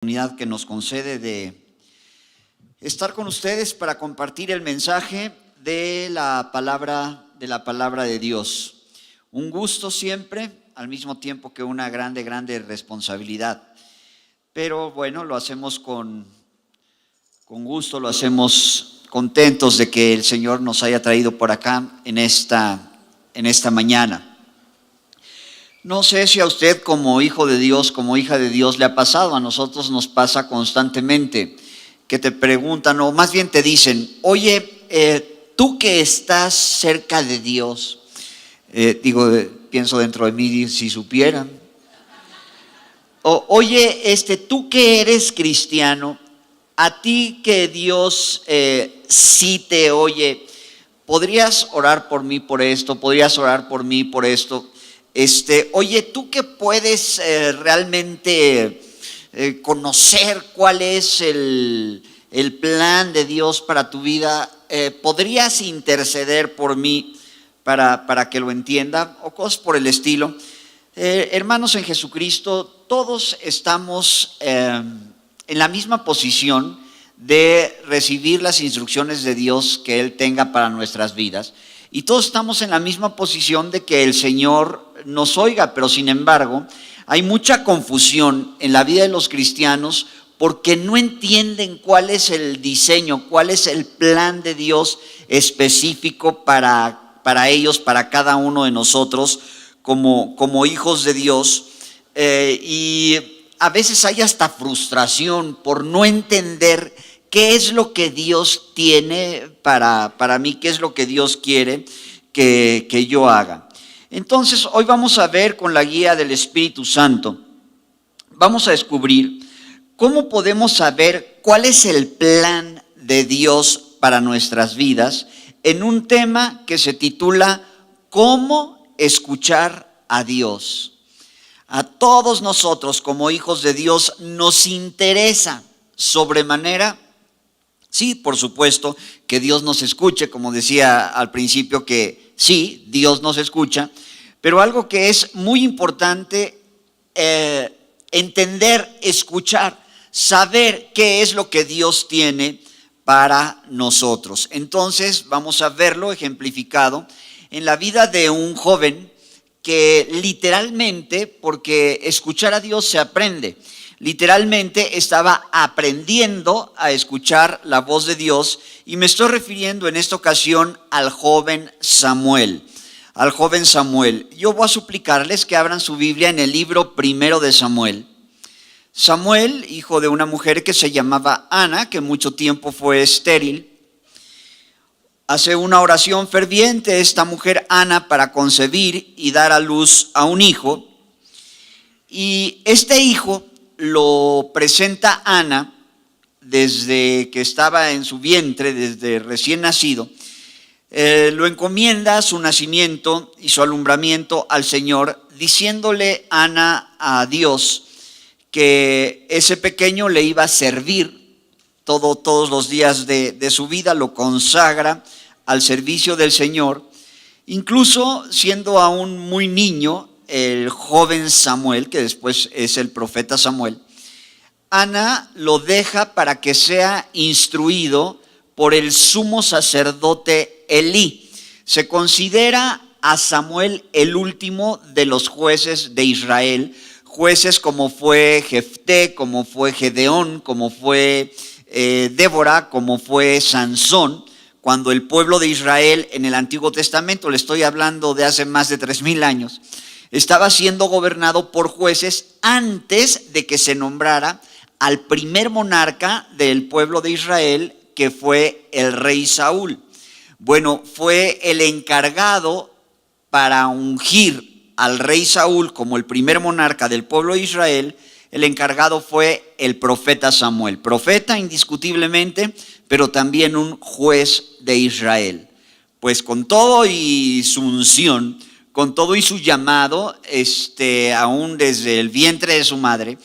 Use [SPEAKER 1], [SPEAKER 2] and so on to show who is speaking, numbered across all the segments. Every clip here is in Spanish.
[SPEAKER 1] Oportunidad que nos concede de estar con ustedes para compartir el mensaje de la palabra de Dios. Un gusto siempre, al mismo tiempo que una grande responsabilidad. Pero bueno, lo hacemos con gusto, lo hacemos contentos de que el Señor nos haya traído por acá en esta mañana. No sé si a usted como hijo de Dios, como hija de Dios le ha pasado, a nosotros nos pasa constantemente, que te preguntan o más bien te dicen, oye, tú que estás cerca de Dios, pienso dentro de mí si supieran, oye, tú que eres cristiano, a ti que Dios sí te oye, ¿podrías orar por mí por esto? ¿Podrías orar por mí por esto? Oye, tú que puedes realmente conocer cuál es el plan de Dios para tu vida, ¿podrías interceder por mí para que lo entienda? O cosas por el estilo. Hermanos en Jesucristo, todos estamos en la misma posición de recibir las instrucciones de Dios que Él tenga para nuestras vidas. Y todos estamos en la misma posición de que el Señor nos oiga, pero sin embargo hay mucha confusión en la vida de los cristianos porque no entienden cuál es el diseño, cuál es el plan de Dios específico para ellos, para cada uno de nosotros como hijos de Dios. Y a veces hay hasta frustración por no entender ¿qué es lo que Dios tiene para mí? ¿Qué es lo que Dios quiere que yo haga? Entonces, hoy vamos a ver con la guía del Espíritu Santo, vamos a descubrir cómo podemos saber cuál es el plan de Dios para nuestras vidas en un tema que se titula ¿Cómo escuchar a Dios? A todos nosotros como hijos de Dios nos interesa sobremanera. Sí, por supuesto, que Dios nos escuche, como decía al principio que sí, Dios nos escucha, pero algo que es muy importante entender, escuchar, saber qué es lo que Dios tiene para nosotros. Entonces vamos a verlo ejemplificado en la vida de un joven que literalmente, porque escuchar a Dios se aprende, literalmente estaba aprendiendo a escuchar la voz de Dios y me estoy refiriendo en esta ocasión al joven Samuel. Yo voy a suplicarles que abran su Biblia en el libro primero de Samuel. Samuel, hijo de una mujer que se llamaba Ana, que mucho tiempo fue estéril, hace una oración ferviente esta mujer Ana para concebir y dar a luz a un hijo. Y este hijo lo presenta Ana desde que estaba en su vientre, desde recién nacido. Lo encomienda su nacimiento y su alumbramiento al Señor, diciéndole Ana a Dios que ese pequeño le iba a servir todos los días de su vida, lo consagra al servicio del Señor. Incluso siendo aún muy niño, el joven Samuel, que después es el profeta Samuel, Ana lo deja para que sea instruido por el sumo sacerdote Elí. Se considera a Samuel el último de los jueces de Israel, jueces como fue Jefté, como fue Gedeón, como fue Débora, como fue Sansón. Cuando el pueblo de Israel en el Antiguo Testamento, le estoy hablando de hace más de 3000 años, estaba siendo gobernado por jueces antes de que se nombrara al primer monarca del pueblo de Israel, que fue el rey Saúl. Bueno, fue el encargado para ungir al rey Saúl como el primer monarca del pueblo de Israel. El encargado fue el profeta Samuel, profeta indiscutiblemente, pero también un juez de Israel. Pues con todo y su unción, con todo y su llamado, aún desde el vientre de su madre,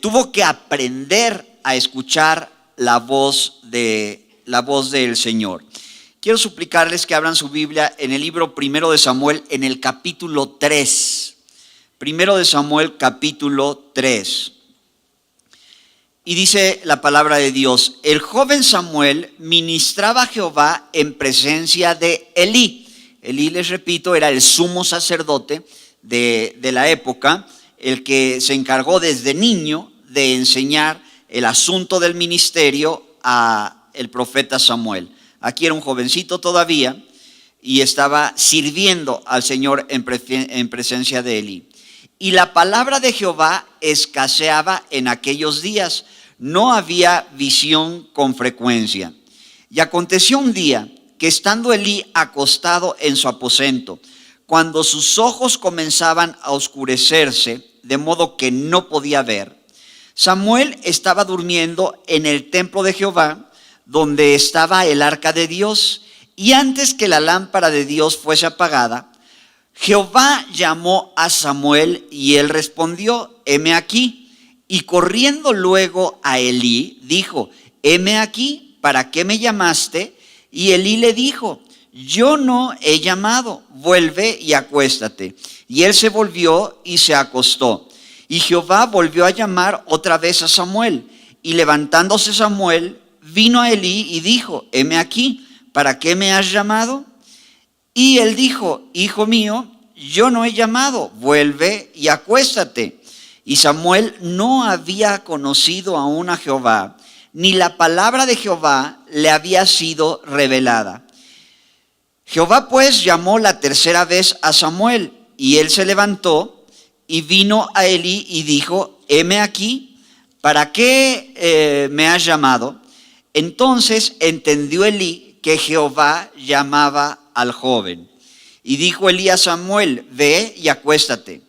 [SPEAKER 1] tuvo que aprender a escuchar la voz del Señor. Quiero suplicarles que abran su Biblia en el libro primero de Samuel, en el capítulo 3. Primero de Samuel, capítulo 3. y dice la palabra de Dios: el joven Samuel ministraba a Jehová en presencia de Elí. Elí, les repito, era el sumo sacerdote de la época, el que se encargó desde niño de enseñar el asunto del ministerio a el profeta Samuel. Aquí era un jovencito todavía y estaba sirviendo al Señor en presencia de Elí. Y la palabra de Jehová escaseaba en aquellos días, no había visión con frecuencia. Y aconteció un día que estando Elí acostado en su aposento, cuando sus ojos comenzaban a oscurecerse, de modo que no podía ver, Samuel estaba durmiendo en el templo de Jehová, donde estaba el arca de Dios, y antes que la lámpara de Dios fuese apagada, Jehová llamó a Samuel y él respondió: heme aquí. Y corriendo luego a Elí, dijo: heme aquí, ¿para qué me llamaste? Y Elí le dijo: yo no he llamado, vuelve y acuéstate. Y él se volvió y se acostó. Y Jehová volvió a llamar otra vez a Samuel. Y levantándose Samuel, vino a Elí y dijo: heme aquí, ¿para qué me has llamado? Y él dijo: hijo mío, yo no he llamado, vuelve y acuéstate. Y Samuel no había conocido aún a Jehová, ni la palabra de Jehová le había sido revelada. Jehová pues llamó la tercera vez a Samuel, y él se levantó y vino a Elí y dijo: heme aquí, ¿para qué me has llamado? Entonces entendió Elí que Jehová llamaba al joven. Y dijo Elí a Samuel: ve y acuéstate.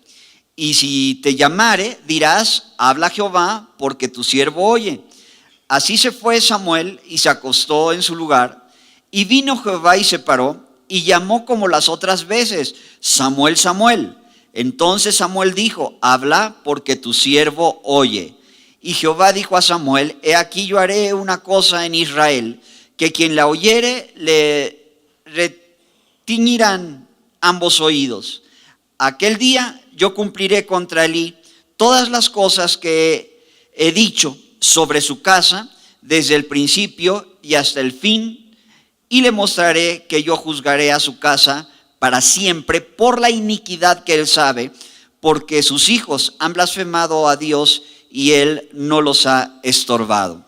[SPEAKER 1] Y si te llamare, dirás: habla Jehová, porque tu siervo oye. Así se fue Samuel y se acostó en su lugar. Y vino Jehová y se paró y llamó como las otras veces: Samuel, Samuel. Entonces Samuel dijo: habla, porque tu siervo oye. Y Jehová dijo a Samuel: he aquí yo haré una cosa en Israel, que quien la oyere le retiñirán ambos oídos. Aquel día yo cumpliré contra Elí todas las cosas que he dicho sobre su casa, desde el principio y hasta el fin, y le mostraré que yo juzgaré a su casa para siempre por la iniquidad que él sabe, porque sus hijos han blasfemado a Dios y él no los ha estorbado.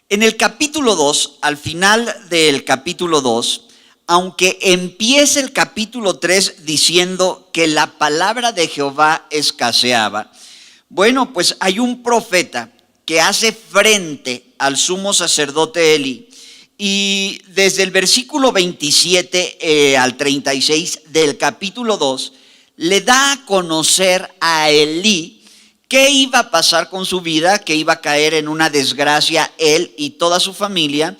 [SPEAKER 1] En el capítulo 2, al final del capítulo 2, aunque empiece el capítulo 3 diciendo que la palabra de Jehová escaseaba, bueno, pues hay un profeta que hace frente al sumo sacerdote Elí, y desde el versículo 27 al 36 del capítulo 2 le da a conocer a Elí qué iba a pasar con su vida, que iba a caer en una desgracia él y toda su familia,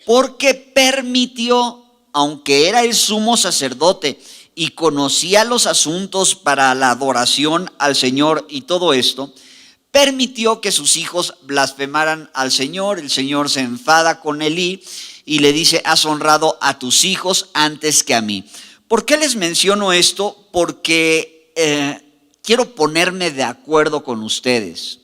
[SPEAKER 1] porque permitió, aunque era el sumo sacerdote y conocía los asuntos para la adoración al Señor y todo esto, permitió que sus hijos blasfemaran al Señor. El Señor se enfada con Elí y le dice: has honrado a tus hijos antes que a mí. ¿Por qué les menciono esto? Porque quiero ponerme de acuerdo con ustedes.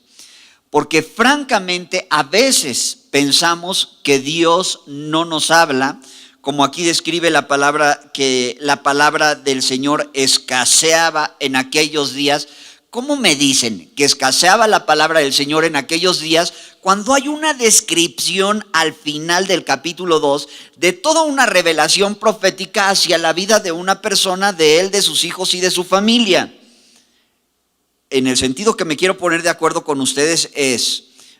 [SPEAKER 1] Porque francamente a veces pensamos que Dios no nos habla, como aquí describe la palabra, que la palabra del Señor escaseaba en aquellos días. ¿Cómo me dicen que escaseaba la palabra del Señor en aquellos días cuando hay una descripción al final del capítulo 2 de toda una revelación profética hacia la vida de una persona, de él, de sus hijos y de su familia? En el sentido que me quiero poner de acuerdo con ustedes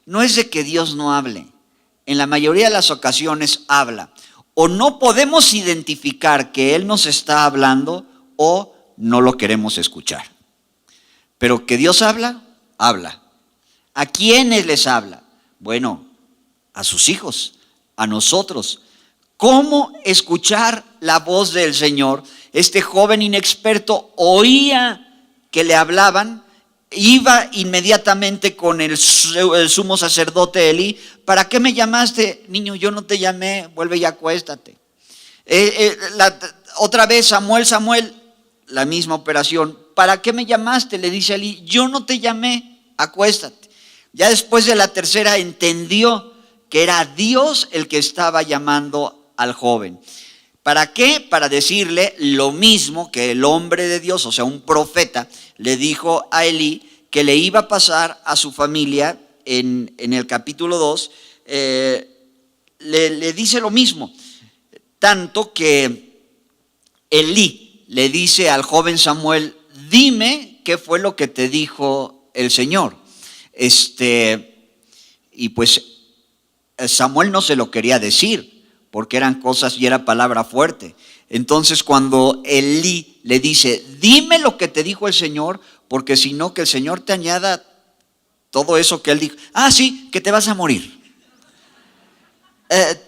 [SPEAKER 1] no es de que Dios no hable. En la mayoría de las ocasiones habla. O no podemos identificar que Él nos está hablando o no lo queremos escuchar. Pero que Dios habla, habla. ¿A quiénes les habla? Bueno, a sus hijos, a nosotros. ¿Cómo escuchar la voz del Señor? Este joven inexperto oía que le hablaban, iba inmediatamente con el sumo sacerdote Elí. ¿Para qué me llamaste? Niño, yo no te llamé, vuelve y acuéstate. Otra vez, Samuel, Samuel, la misma operación. ¿Para qué me llamaste? Le dice Elí: yo no te llamé, acuéstate. Ya después de la tercera entendió que era Dios el que estaba llamando al joven. ¿Para qué? Para decirle lo mismo que el hombre de Dios, o sea, un profeta, le dijo a Elí que le iba a pasar a su familia en el capítulo 2. Le dice lo mismo, tanto que Elí le dice al joven Samuel: dime qué fue lo que te dijo el Señor. Y pues Samuel no se lo quería decir, porque eran cosas y era palabra fuerte. Entonces cuando Elí le dice: dime lo que te dijo el Señor, porque si no, que el Señor te añada todo eso que él dijo. Ah, sí, que te vas a morir.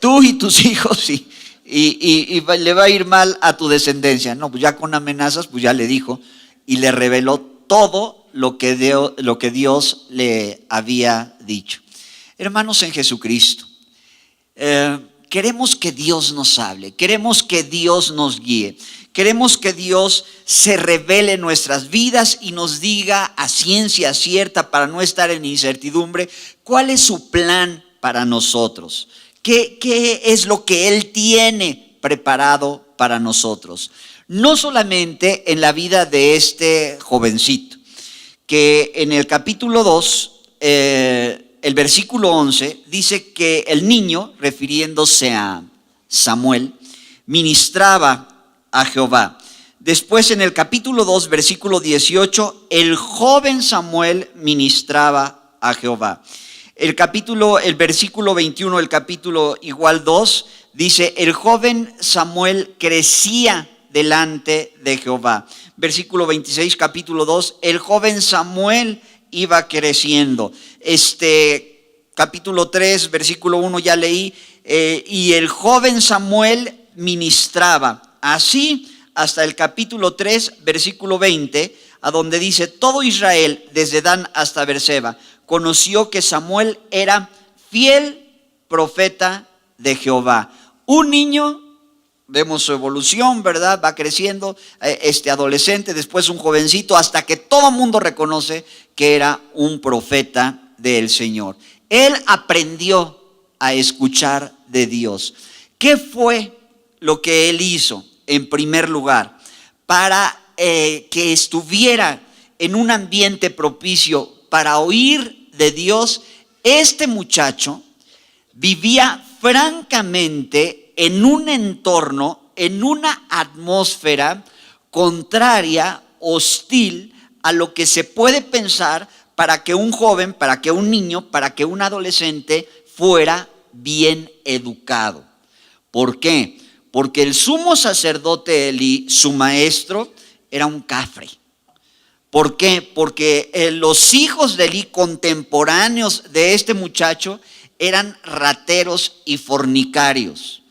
[SPEAKER 1] Tú y tus hijos, y le va a ir mal a tu descendencia. No, pues ya con amenazas, pues ya le dijo, y le reveló todo lo que Dios le había dicho. Hermanos en Jesucristo, queremos que Dios nos hable, queremos que Dios nos guíe, queremos que Dios se revele en nuestras vidas y nos diga a ciencia cierta, para no estar en incertidumbre, cuál es su plan para nosotros. ¿Qué es lo que Él tiene preparado para nosotros? No solamente en la vida de este jovencito, que en el capítulo 2, el versículo 11, dice que el niño, refiriéndose a Samuel, ministraba a Jehová. Después en el capítulo 2, versículo 18, el joven Samuel ministraba a Jehová. El versículo 21, el capítulo igual 2, dice: el joven Samuel crecía delante de Jehová. Versículo 26, capítulo 2, el joven Samuel iba creciendo. Capítulo 3, versículo 1 ya leí, y el joven Samuel ministraba. Así hasta el capítulo 3, versículo 20, a donde dice: todo Israel, desde Dan hasta Beerseba, conoció que Samuel era fiel profeta de Jehová. Un niño, vemos su evolución, ¿verdad? Va creciendo, adolescente, después un jovencito, hasta que todo el mundo reconoce que era un profeta del Señor. Él aprendió a escuchar de Dios. ¿Qué fue lo que él hizo? En primer lugar, para que estuviera en un ambiente propicio para oír de Dios, este muchacho vivía francamente en un entorno, en una atmósfera contraria, hostil a lo que se puede pensar para que un joven, para que un niño, para que un adolescente fuera bien educado. ¿Por qué? Porque el sumo sacerdote Elí, su maestro, era un cafre. ¿Por qué? Porque los hijos de Elí, contemporáneos de este muchacho, eran rateros y fornicarios.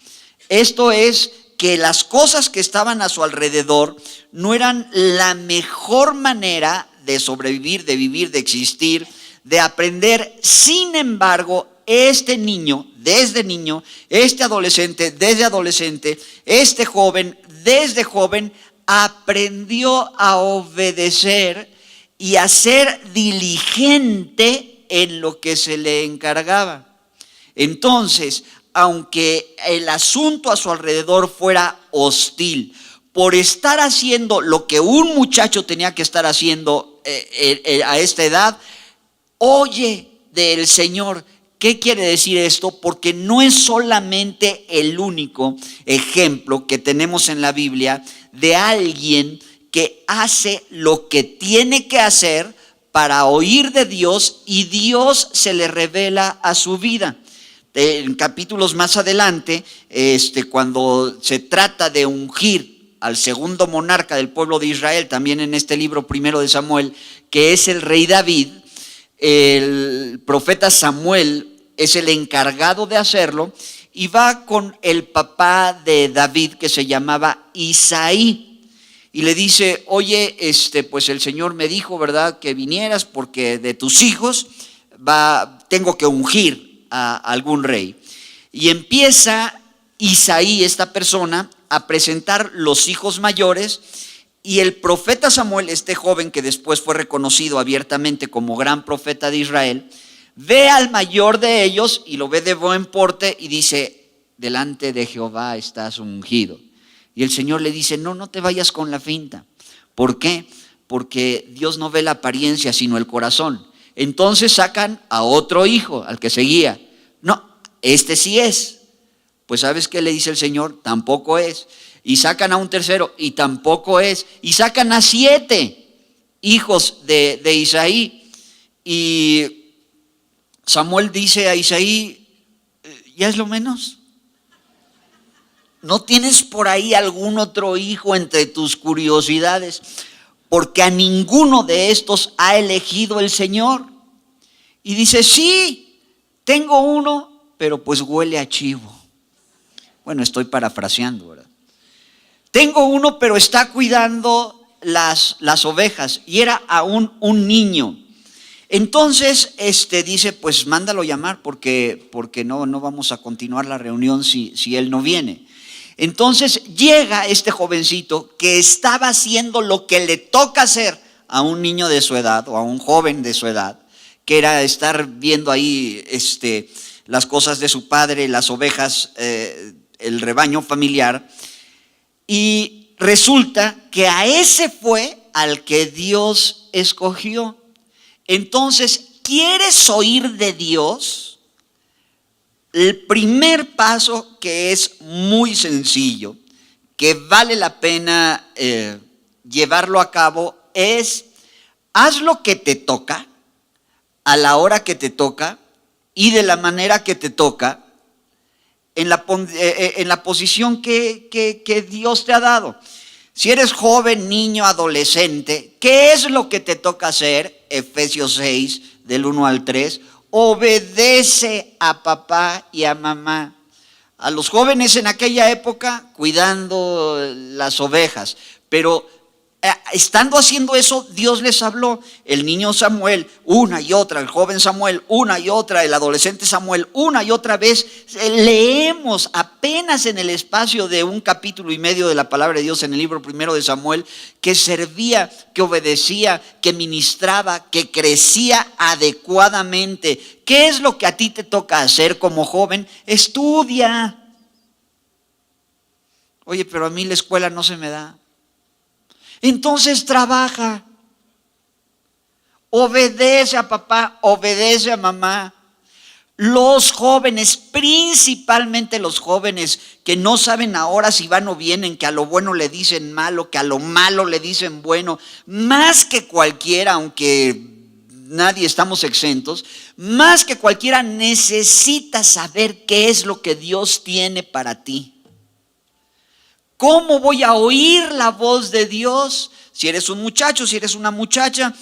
[SPEAKER 1] Esto es, que las cosas que estaban a su alrededor no eran la mejor manera de sobrevivir, de vivir, de existir, de aprender. Sin embargo, este niño, desde niño, este adolescente, desde adolescente, este joven, desde joven, aprendió a obedecer y a ser diligente en lo que se le encargaba. Entonces, aunque el asunto a su alrededor fuera hostil, por estar haciendo lo que un muchacho tenía que estar haciendo a esta edad, oye del Señor. ¿Qué quiere decir esto? Porque no es solamente el único ejemplo que tenemos en la Biblia de alguien que hace lo que tiene que hacer para oír de Dios y Dios se le revela a su vida. En capítulos más adelante, cuando se trata de ungir al segundo monarca del pueblo de Israel, también en este libro primero de Samuel, que es el rey David, el profeta Samuel es el encargado de hacerlo y va con el papá de David, que se llamaba Isaí, y le dice: oye, pues el Señor me dijo, ¿verdad?, que vinieras porque de tus hijos tengo que ungir a algún rey. Y empieza Isaí, esta persona, a presentar los hijos mayores, y el profeta Samuel, este joven que después fue reconocido abiertamente como gran profeta de Israel, ve al mayor de ellos y lo ve de buen porte y dice: delante de Jehová estás ungido. Y el Señor le dice: no, no te vayas con la finta. ¿Por qué? Porque Dios no ve la apariencia, sino el corazón. Entonces sacan a otro hijo, al que seguía. No, este sí es. Pues ¿sabes qué le dice el Señor? Tampoco es. Y sacan a un tercero y tampoco es. Y sacan a 7 hijos de Isaí. Y Samuel dice a Isaí: ¿ya es lo menos? ¿No tienes por ahí algún otro hijo entre tus curiosidades? Porque a ninguno de estos ha elegido el Señor. Y dice: sí, tengo uno, pero pues huele a chivo. Bueno, estoy parafraseando, ¿verdad? Tengo uno, pero está cuidando las ovejas, y era aún un niño. Entonces, dice: pues mándalo llamar, porque no vamos a continuar la reunión si él no viene. Entonces llega este jovencito que estaba haciendo lo que le toca hacer a un niño de su edad o a un joven de su edad, que era estar viendo ahí las cosas de su padre, las ovejas, el rebaño familiar. Y resulta que a ese fue al que Dios escogió. Entonces, ¿quieres oír de Dios? El primer paso, que es muy sencillo, que vale la pena llevarlo a cabo, es: haz lo que te toca, a la hora que te toca y de la manera que te toca, en la posición que Dios te ha dado. Si eres joven, niño, adolescente, ¿qué es lo que te toca hacer? Efesios 6, del 1 al 3. Obedece a papá y a mamá. A los jóvenes en aquella época, cuidando las ovejas, pero estando haciendo eso, Dios les habló. El niño Samuel, una y otra; el joven Samuel, una y otra; el adolescente Samuel, una y otra vez. Leemos apenas en el espacio de 1,5 capítulos de la palabra de Dios en el libro primero de Samuel, que servía, que obedecía, que ministraba, que crecía adecuadamente. ¿Qué es lo que a ti te toca hacer como joven? Estudia. Oye, pero a mí la escuela no se me da. Entonces trabaja, obedece a papá, obedece a mamá. Los jóvenes, principalmente los jóvenes que no saben ahora si van o vienen, que a lo bueno le dicen malo, que a lo malo le dicen bueno, más que cualquiera, aunque nadie estamos exentos, más que cualquiera necesita saber qué es lo que Dios tiene para ti. ¿Cómo voy a oír la voz de Dios? Si eres un muchacho, si eres una muchacha,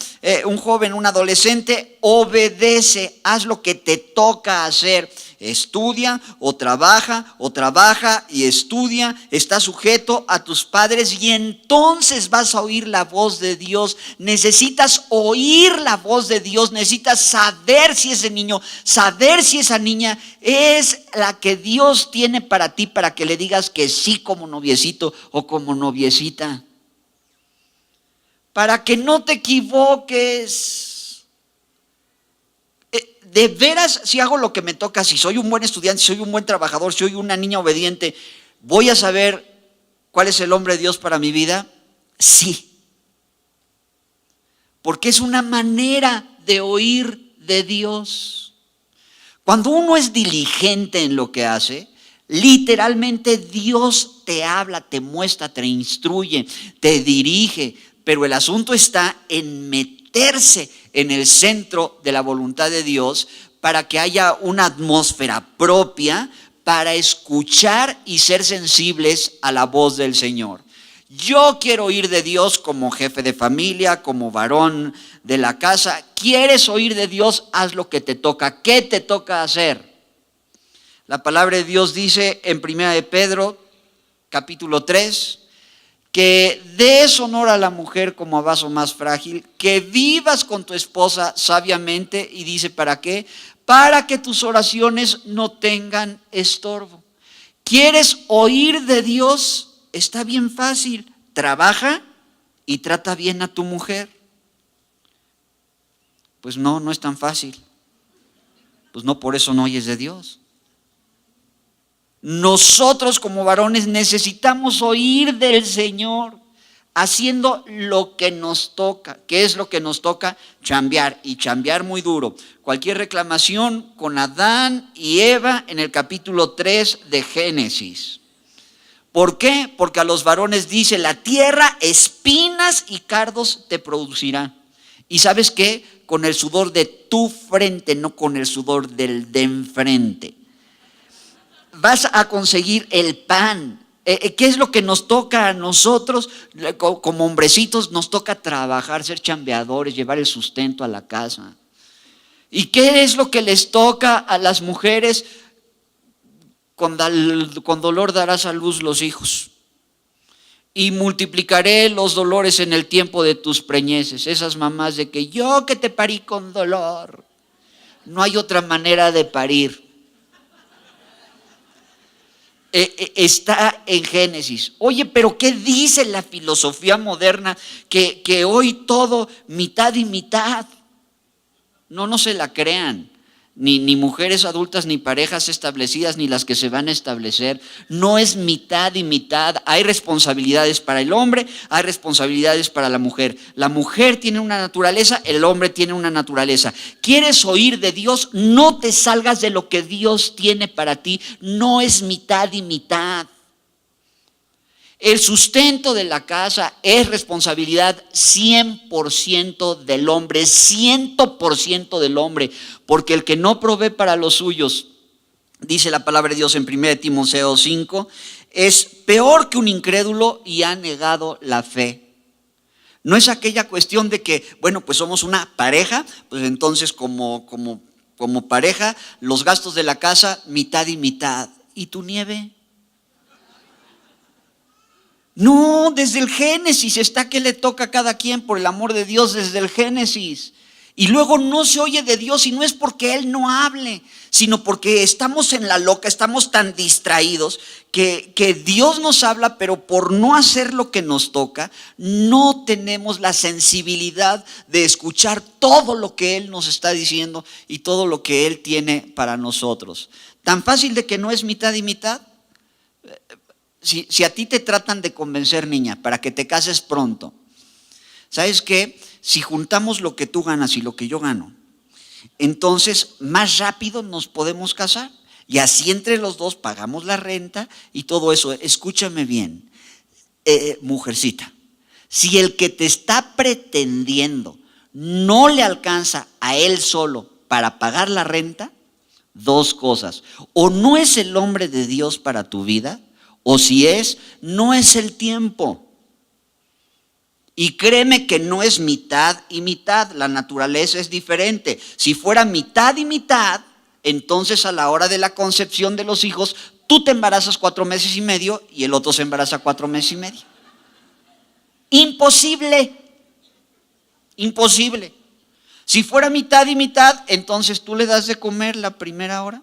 [SPEAKER 1] un joven, un adolescente, obedece, haz lo que te toca hacer. Estudia o trabaja y estudia, está sujeto a tus padres y entonces vas a oír la voz de Dios. Necesitas oír la voz de Dios, necesitas saber si ese niño, saber si esa niña es la que Dios tiene para ti, para que le digas que sí como noviecito o como noviecita. Para que no te equivoques. De veras, si hago lo que me toca, si soy un buen estudiante, si soy un buen trabajador, si soy una niña obediente, ¿voy a saber cuál es el hombre de Dios para mi vida? Sí. Porque es una manera de oír de Dios. Cuando uno es diligente en lo que hace, literalmente Dios te habla, te muestra, te instruye, te dirige. Pero el asunto está en meterse en el centro de la voluntad de Dios para que haya una atmósfera propia para escuchar y ser sensibles a la voz del Señor. Yo quiero oír de Dios como jefe de familia, como varón de la casa. ¿Quieres oír de Dios? Haz lo que te toca. ¿Qué te toca hacer? La palabra de Dios dice en 1 de Pedro, capítulo 3, que des honor a la mujer como a vaso más frágil, que vivas con tu esposa sabiamente, y dice ¿para qué? Para que tus oraciones no tengan estorbo. ¿Quieres oír de Dios? Está bien fácil, trabaja y trata bien a tu mujer. Pues no es tan fácil. pues no, por eso no oyes de Dios. Nosotros como varones necesitamos oír del Señor, haciendo lo que nos toca. ¿Qué es lo que nos toca? Chambear, y chambear muy duro. Cualquier reclamación con Adán y Eva en el capítulo 3 de Génesis. ¿Por qué? Porque a los varones dice, la tierra espinas y cardos te producirá. ¿Y sabes qué? Con el sudor de tu frente, no con el sudor del de enfrente. Vas a conseguir el pan. ¿Qué es lo que nos toca a nosotros? Como hombrecitos nos toca trabajar, ser chambeadores, llevar el sustento a la casa. ¿Y qué es lo que les toca a las mujeres? Con dolor darás a luz los hijos. Y multiplicaré los dolores en el tiempo de tus preñeces. Esas mamás de que yo que te parí con dolor. No hay otra manera de parir. Está en Génesis. Oye, pero ¿qué dice la filosofía moderna? Que hoy todo mitad y mitad. No se la crean. Ni mujeres adultas, ni parejas establecidas, ni las que se van a establecer. No es mitad y mitad. Hay responsabilidades para el hombre, hay responsabilidades para la mujer. La mujer tiene una naturaleza, el hombre tiene una naturaleza. ¿Quieres oír de Dios? No te salgas de lo que Dios tiene para ti. No es mitad y mitad. El sustento de la casa es responsabilidad 100% del hombre, 100% del hombre, porque el que no provee para los suyos, dice la palabra de Dios en 1 Timoteo 5, es peor que un incrédulo y ha negado la fe. No es aquella cuestión de que, bueno, pues somos una pareja, pues entonces como pareja, los gastos de la casa, mitad y mitad. ¿Y tu nieve? No, desde el Génesis está que le toca a cada quien, por el amor de Dios, desde el Génesis. Y luego no se oye de Dios, y no es porque Él no hable, sino porque estamos en la loca, estamos tan distraídos que Dios nos habla, pero por no hacer lo que nos toca, no tenemos la sensibilidad de escuchar todo lo que Él nos está diciendo y todo lo que Él tiene para nosotros. Tan fácil de que no es mitad y mitad. Si a ti te tratan de convencer, niña, para que te cases pronto, ¿sabes qué? Si juntamos lo que tú ganas y lo que yo gano, entonces más rápido nos podemos casar. Y así entre los dos pagamos la renta y todo eso. Escúchame bien, mujercita. Si el que te está pretendiendo no le alcanza a él solo para pagar la renta, dos cosas. O no es el hombre de Dios para tu vida, o si es, no es el tiempo. Y créeme que no es mitad y mitad, la naturaleza es diferente. Si fuera mitad y mitad, entonces a la hora de la concepción de los hijos, tú te embarazas 4 meses y medio y el otro se embaraza 4 meses y medio. Imposible, imposible. Si fuera mitad y mitad, entonces tú le das de comer la primera hora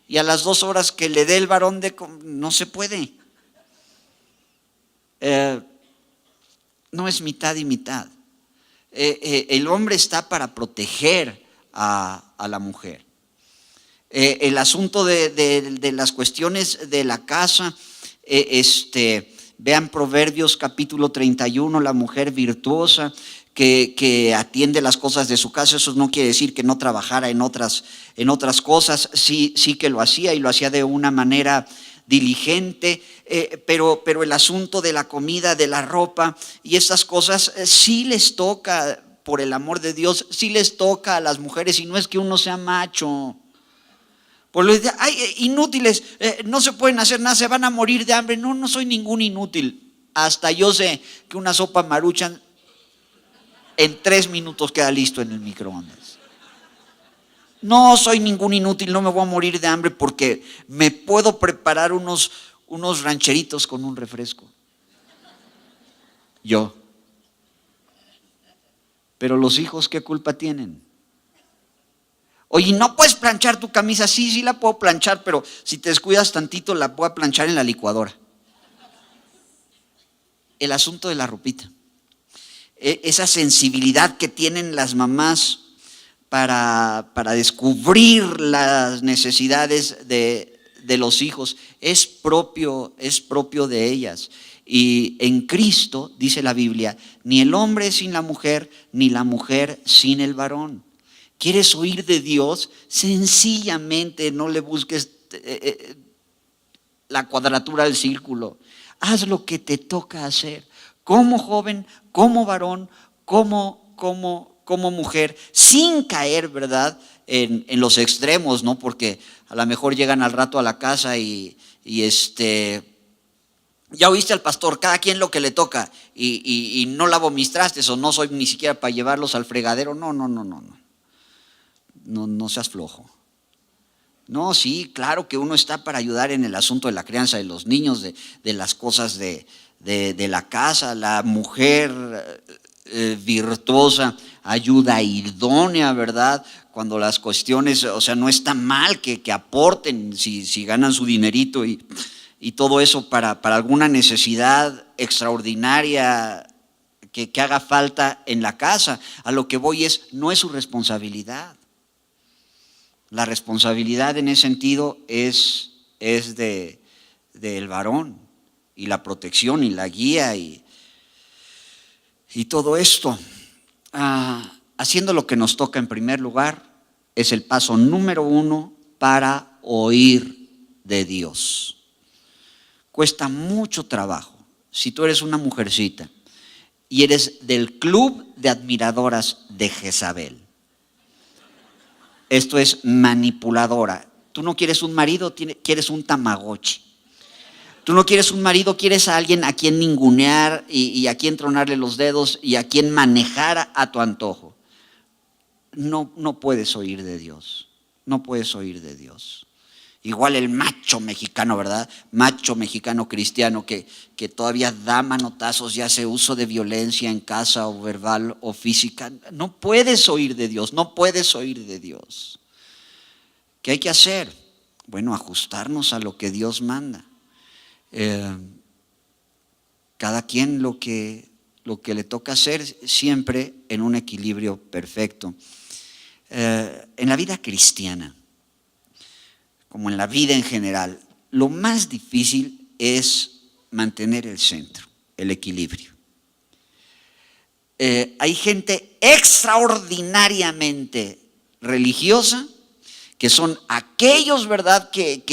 [SPEAKER 1] y a las 2 horas que le dé el varón no se puede. No es mitad y mitad. El hombre está para proteger a la mujer. El asunto de las cuestiones de la casa, vean Proverbios capítulo 31, la mujer virtuosa que atiende las cosas de su casa. Eso no quiere decir que no trabajara en otras cosas, sí que lo hacía, y lo hacía de una manera diligente, pero el asunto de la comida, de la ropa y estas cosas, sí les toca, por el amor de Dios, sí les toca a las mujeres, y no es que uno sea macho. Por lo que ay, inútiles, no se pueden hacer nada, se van a morir de hambre. No soy ningún inútil. Hasta yo sé que una sopa Maruchan en 3 minutos queda listo en el microondas. No soy ningún inútil, no me voy a morir de hambre porque me puedo preparar unos rancheritos con un refresco. Yo. Pero los hijos, ¿qué culpa tienen? Oye, ¿no puedes planchar tu camisa? Sí la puedo planchar, pero si te descuidas tantito la puedo planchar en la licuadora. El asunto de la ropita. Esa sensibilidad que tienen las mamás para descubrir las necesidades de los hijos, es propio de ellas. Y en Cristo, dice la Biblia, ni el hombre sin la mujer, ni la mujer sin el varón. ¿Quieres oír de Dios? Sencillamente no le busques la cuadratura del círculo. Haz lo que te toca hacer, como joven, como varón, como mujer, sin caer, ¿verdad?, en los extremos, ¿no? Porque a lo mejor llegan al rato a la casa y ya oíste al pastor, cada quien lo que le toca, y no lavo mis trastes, o no soy ni siquiera para llevarlos al fregadero. No seas flojo. No, sí, claro que uno está para ayudar en el asunto de la crianza de los niños, de las cosas de la casa. La mujer virtuosa, ayuda idónea, ¿verdad? Cuando las cuestiones, o sea, no está mal que aporten si ganan su dinerito y todo eso para alguna necesidad extraordinaria que haga falta en la casa. A lo que voy no es su responsabilidad. La responsabilidad en ese sentido es del varón, y la protección y la guía y todo esto. Haciendo lo que nos toca en primer lugar es el paso número 1 para oír de Dios. Cuesta mucho trabajo. Si tú eres una mujercita y eres del club de admiradoras de Jezabel, esto es manipuladora. Tú no quieres un marido, quieres un tamagotchi. Tú no quieres un marido, quieres a alguien a quien ningunear y a quien tronarle los dedos y a quien manejar a tu antojo. No puedes oír de Dios. No puedes oír de Dios. Igual el macho mexicano, ¿verdad? Macho mexicano cristiano que todavía da manotazos y hace uso de violencia en casa, o verbal o física. No puedes oír de Dios, no puedes oír de Dios. ¿Qué hay que hacer? Bueno, ajustarnos a lo que Dios manda. Cada quien lo que le toca hacer, siempre en un equilibrio perfecto. En la vida cristiana, como en la vida en general, lo más difícil es mantener el centro, el equilibrio. Hay gente extraordinariamente religiosa, que son aquellos, ¿verdad?, que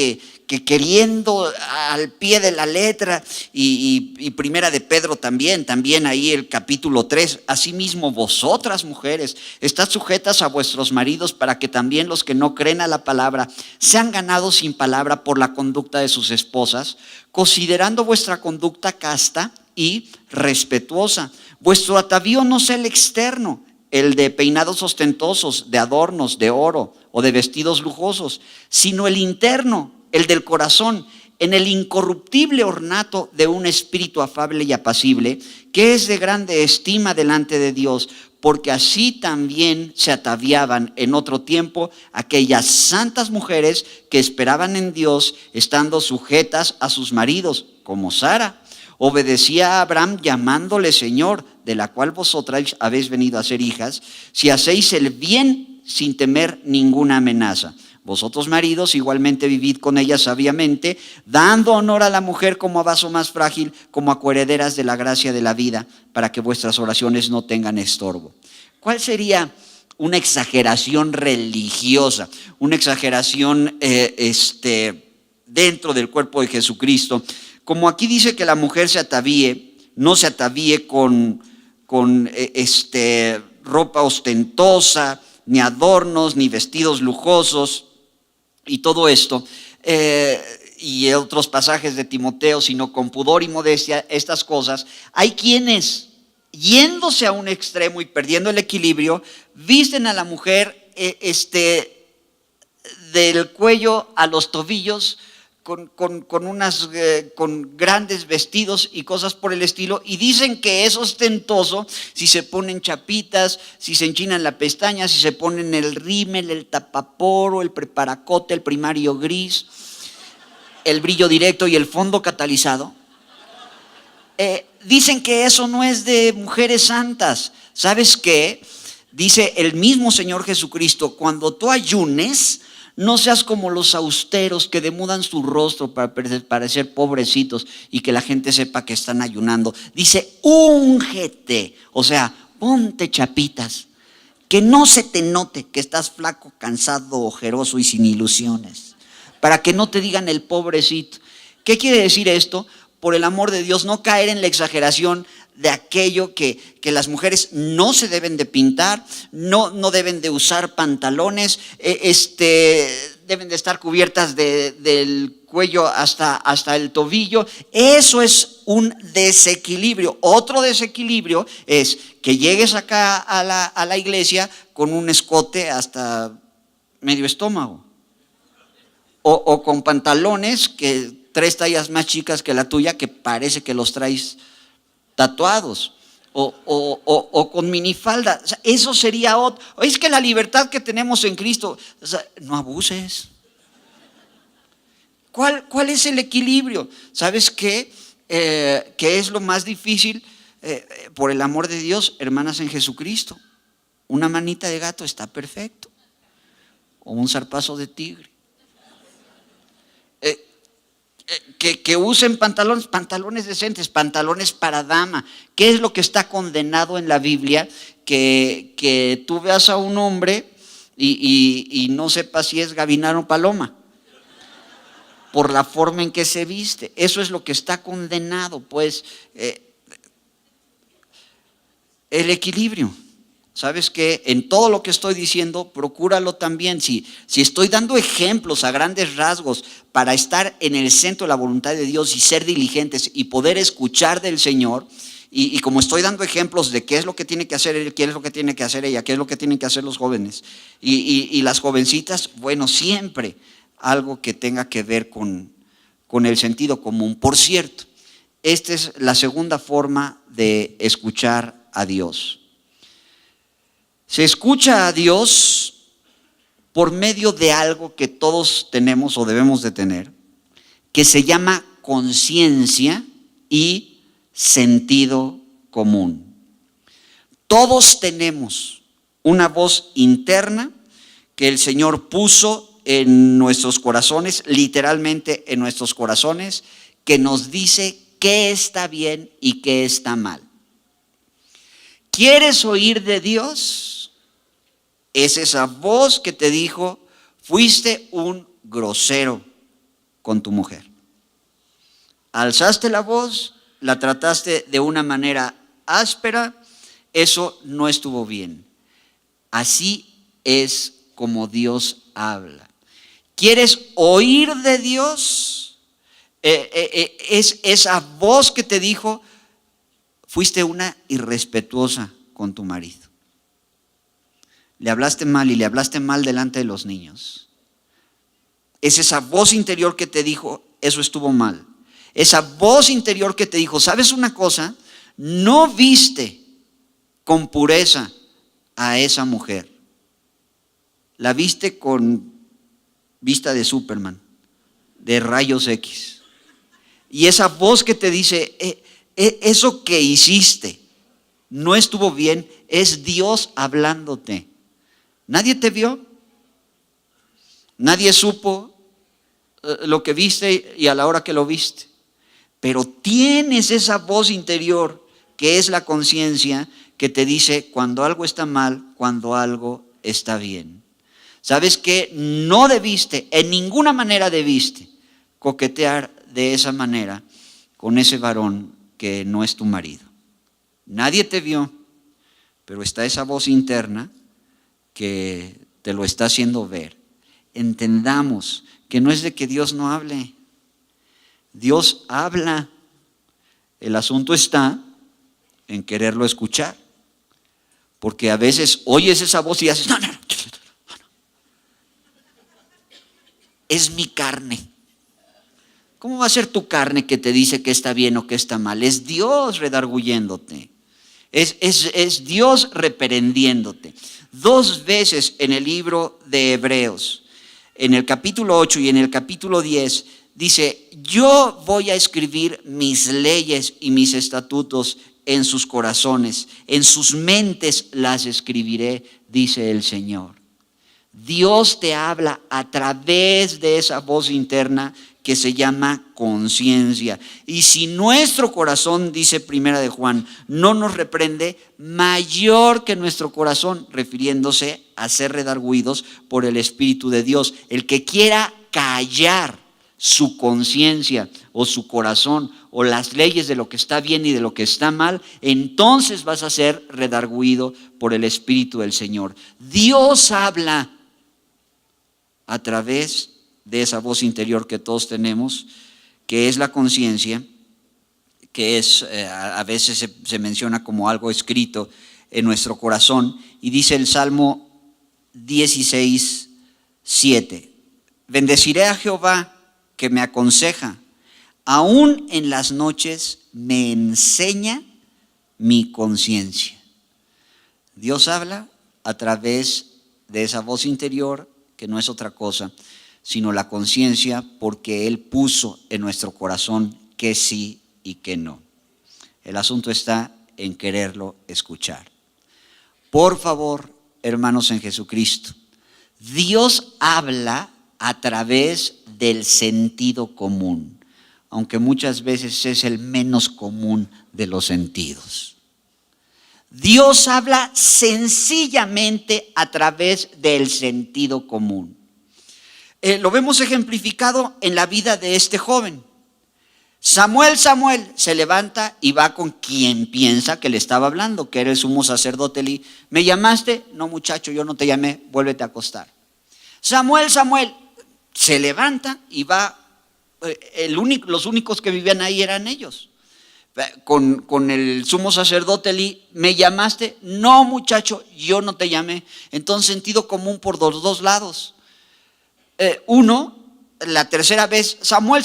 [SPEAKER 1] queriendo al pie de la letra, y primera de Pedro también ahí el capítulo 3, asimismo vosotras mujeres, estad sujetas a vuestros maridos, para que también los que no creen a la palabra sean ganados sin palabra por la conducta de sus esposas, considerando vuestra conducta casta y respetuosa. Vuestro atavío no sea el externo, el de peinados ostentosos, de adornos, de oro o de vestidos lujosos, sino el interno, el del corazón, en el incorruptible ornato de un espíritu afable y apacible, que es de grande estima delante de Dios, porque así también se ataviaban en otro tiempo aquellas santas mujeres que esperaban en Dios, estando sujetas a sus maridos, como Sara obedecía a Abraham llamándole Señor, de la cual vosotras habéis venido a ser hijas, si hacéis el bien sin temer ninguna amenaza. Vosotros maridos igualmente vivid con ella sabiamente, dando honor a la mujer como a vaso más frágil, como a coherederas de la gracia de la vida, para que vuestras oraciones no tengan estorbo. ¿Cuál sería una exageración religiosa? Una exageración dentro del cuerpo de Jesucristo. Como aquí dice que la mujer se atavíe, no se atavíe con ropa ostentosa, ni adornos, ni vestidos lujosos, y todo esto, y otros pasajes de Timoteo, sino con pudor y modestia, estas cosas. Hay quienes, yéndose a un extremo y perdiendo el equilibrio, visten a la mujer del cuello a los tobillos, con grandes vestidos y cosas por el estilo, y dicen que es ostentoso si se ponen chapitas, si se enchinan la pestaña, si se ponen el rímel, el tapaporo, el preparacote, el primario gris, el brillo directo y el fondo catalizado. Dicen que eso no es de mujeres santas. ¿Sabes qué? Dice el mismo Señor Jesucristo: cuando tú ayunes, no seas como los austeros que demudan su rostro para parecer pobrecitos y que la gente sepa que están ayunando. Dice: úngete, o sea, ponte chapitas, que no se te note que estás flaco, cansado, ojeroso y sin ilusiones, para que no te digan el pobrecito. ¿Qué quiere decir esto? Por el amor de Dios, no caer en la exageración de aquello que las mujeres no se deben de pintar, no deben de usar pantalones, deben de estar cubiertas del cuello hasta el tobillo. Eso es un desequilibrio. Otro desequilibrio es que llegues acá a la iglesia con un escote hasta medio estómago, o con pantalones que 3 tallas más chicas que la tuya, que parece que los traes tatuados, o con minifalda. O sea, eso sería otro. Es que la libertad que tenemos en Cristo, o sea, no abuses. ¿Cuál es el equilibrio? ¿Sabes qué? ¿Qué es lo más difícil? Por el amor de Dios, hermanas en Jesucristo, una manita de gato está perfecto, o un zarpazo de tigre. Que usen pantalones decentes, pantalones para dama. ¿Qué es lo que está condenado en la Biblia? Que tú veas a un hombre y no sepas si es gavilán o paloma, por la forma en que se viste. Eso es lo que está condenado, pues. El equilibrio. ¿Sabes qué? En todo lo que estoy diciendo, procúralo también. Si estoy dando ejemplos a grandes rasgos para estar en el centro de la voluntad de Dios y ser diligentes y poder escuchar del Señor, y como estoy dando ejemplos de qué es lo que tiene que hacer él, qué es lo que tiene que hacer ella, qué es lo que tienen que hacer los jóvenes y las jovencitas, bueno, siempre algo que tenga que ver con el sentido común. Por cierto, esta es la segunda forma de escuchar a Dios. Se escucha a Dios por medio de algo que todos tenemos o debemos de tener, que se llama conciencia y sentido común. Todos tenemos una voz interna que el Señor puso en nuestros corazones, literalmente en nuestros corazones, que nos dice qué está bien y qué está mal. ¿Quieres oír de Dios? Es esa voz que te dijo: fuiste un grosero con tu mujer. Alzaste la voz, la trataste de una manera áspera, eso no estuvo bien. Así es como Dios habla. ¿Quieres oír de Dios? Es esa voz que te dijo: fuiste una irrespetuosa con tu marido. Le hablaste mal y le hablaste mal delante de los niños. Es esa voz interior que te dijo: eso estuvo mal. Esa voz interior que te dijo: ¿sabes una cosa? No viste con pureza a esa mujer. La viste con vista de Superman, de rayos X. Y esa voz que te dice: eso que hiciste no estuvo bien, es Dios hablándote. Nadie te vio, nadie supo lo que viste y a la hora que lo viste, pero tienes esa voz interior que es la conciencia que te dice cuando algo está mal, cuando algo está bien. ¿Sabes qué? No debiste, en ninguna manera debiste coquetear de esa manera con ese varón que no es tu marido. Nadie te vio, pero está esa voz interna que te lo está haciendo ver. Entendamos que no es de que Dios no hable. Dios habla. El asunto está en quererlo escuchar. Porque a veces oyes esa voz y haces: no. Es mi carne. ¿Cómo va a ser tu carne que te dice que está bien o que está mal? Es Dios redarguyéndote. Es Dios reprendiéndote. 2 veces en el libro de Hebreos, en el capítulo 8 y en el capítulo 10, dice: yo voy a escribir mis leyes y mis estatutos en sus corazones, en sus mentes las escribiré, dice el Señor. Dios te habla a través de esa voz interna que se llama conciencia. Y si nuestro corazón, dice Primera de Juan, no nos reprende, mayor que nuestro corazón, refiriéndose a ser redarguidos por el Espíritu de Dios. El que quiera callar su conciencia o su corazón o las leyes de lo que está bien y de lo que está mal, entonces vas a ser redarguido por el Espíritu del Señor. Dios habla a través de esa voz interior que todos tenemos, que es la conciencia, que es a veces se menciona como algo escrito en nuestro corazón, y dice el Salmo 16:7, bendeciré a Jehová que me aconseja, aún en las noches me enseña mi conciencia. Dios habla a través de esa voz interior, que no es otra cosa, sino la conciencia, porque Él puso en nuestro corazón que sí y que no. El asunto está en quererlo escuchar. Por favor, hermanos en Jesucristo, Dios habla a través del sentido común, aunque muchas veces es el menos común de los sentidos. Dios habla sencillamente a través del sentido común. Lo vemos ejemplificado en la vida de este joven. Samuel se levanta y va con quien piensa que le estaba hablando, que era el sumo sacerdote Elí. ¿Me llamaste? No, muchacho, yo no te llamé, vuélvete a acostar. Samuel se levanta y va. Los únicos que vivían ahí eran ellos. Con el sumo sacerdote Elí, ¿me llamaste? No, muchacho, yo no te llamé. Entonces, sentido común por los dos lados. La tercera vez, Samuel,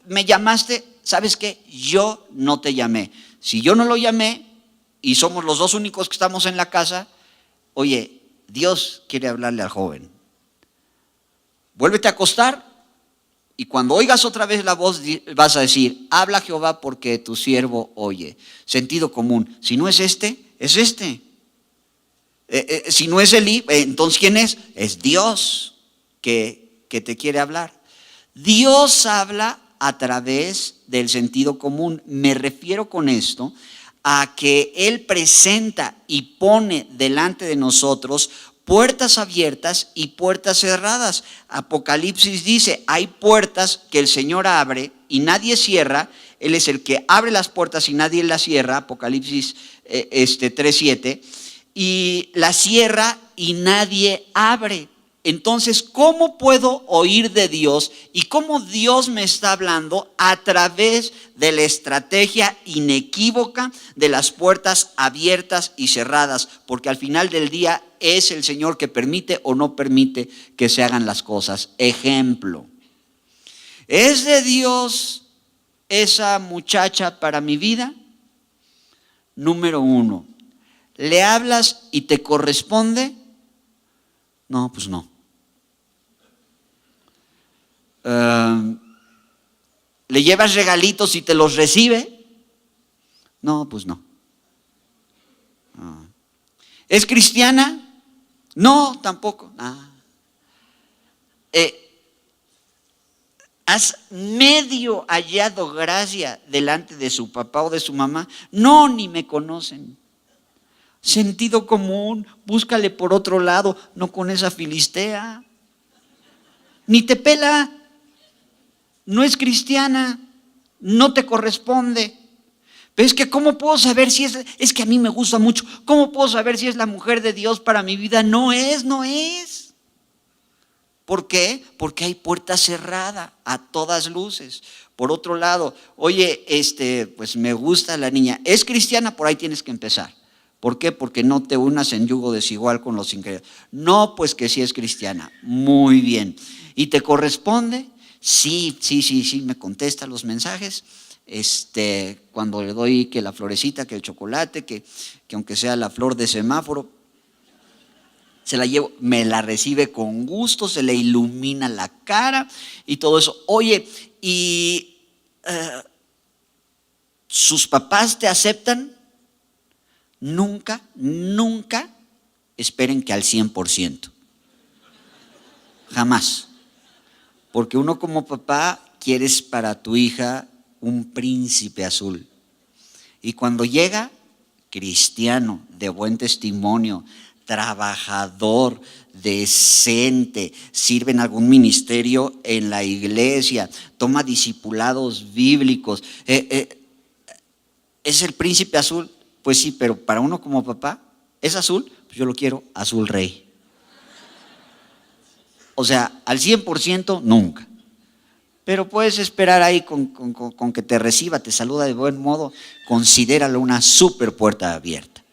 [SPEAKER 1] ¿me llamaste? ¿Sabes qué? Yo no te llamé. Si yo no lo llamé y somos los dos únicos que estamos en la casa, oye, Dios quiere hablarle al joven. Vuélvete a acostar y cuando oigas otra vez la voz vas a decir, habla Jehová porque tu siervo oye. Sentido común. Si no es este, es este. Si no es Elí, entonces ¿quién es? Es Dios que te quiere hablar. Dios habla a través del sentido común. Me refiero con esto a que Él presenta y pone delante de nosotros puertas abiertas y puertas cerradas. Apocalipsis dice, hay puertas que el Señor abre y nadie cierra. Él es el que abre las puertas y nadie las cierra. Apocalipsis 3:7. Y las cierra y nadie abre. Entonces, ¿cómo puedo oír de Dios y cómo Dios me está hablando? A través de la estrategia inequívoca de las puertas abiertas y cerradas, porque al final del día es el Señor que permite o no permite que se hagan las cosas. Ejemplo, ¿es de Dios esa muchacha para mi vida? Número 1, ¿le hablas y te corresponde? No, pues no. ¿Le llevas regalitos y te los recibe? No, pues no. ¿Es cristiana? No, tampoco. ¿Has medio hallado gracia delante de su papá o de su mamá? No, ni me conocen. Sentido común, búscale por otro lado, no con esa filistea. Ni te pela, no es cristiana, no te corresponde. Pero es que ¿cómo puedo saber si es que a mí me gusta mucho? ¿Cómo puedo saber si es la mujer de Dios para mi vida? No es. ¿Por qué? Porque hay puerta cerrada a todas luces. Por otro lado, oye, pues me gusta la niña, ¿es cristiana? Por ahí tienes que empezar. ¿Por qué? Porque no te unas en yugo desigual con los incrédulos. No, pues que sí es cristiana. Muy bien. ¿Y te corresponde? Sí, me contesta los mensajes. Cuando le doy que la florecita, que el chocolate, que aunque sea la flor de semáforo, se la llevo, me la recibe con gusto, se le ilumina la cara y todo eso. Oye, ¿y sus papás te aceptan? nunca, nunca esperen que al 100%. Jamás. Porque uno como papá quieres para tu hija un príncipe azul. Y cuando llega, cristiano, de buen testimonio, trabajador, decente, sirve en algún ministerio en la iglesia, toma discipulados bíblicos, ¿es el príncipe azul? Pues sí, pero para uno como papá, ¿es azul? Pues yo lo quiero azul rey. O sea, al 100% nunca. Pero puedes esperar ahí con que te reciba, te saluda de buen modo, considéralo una super puerta abierta.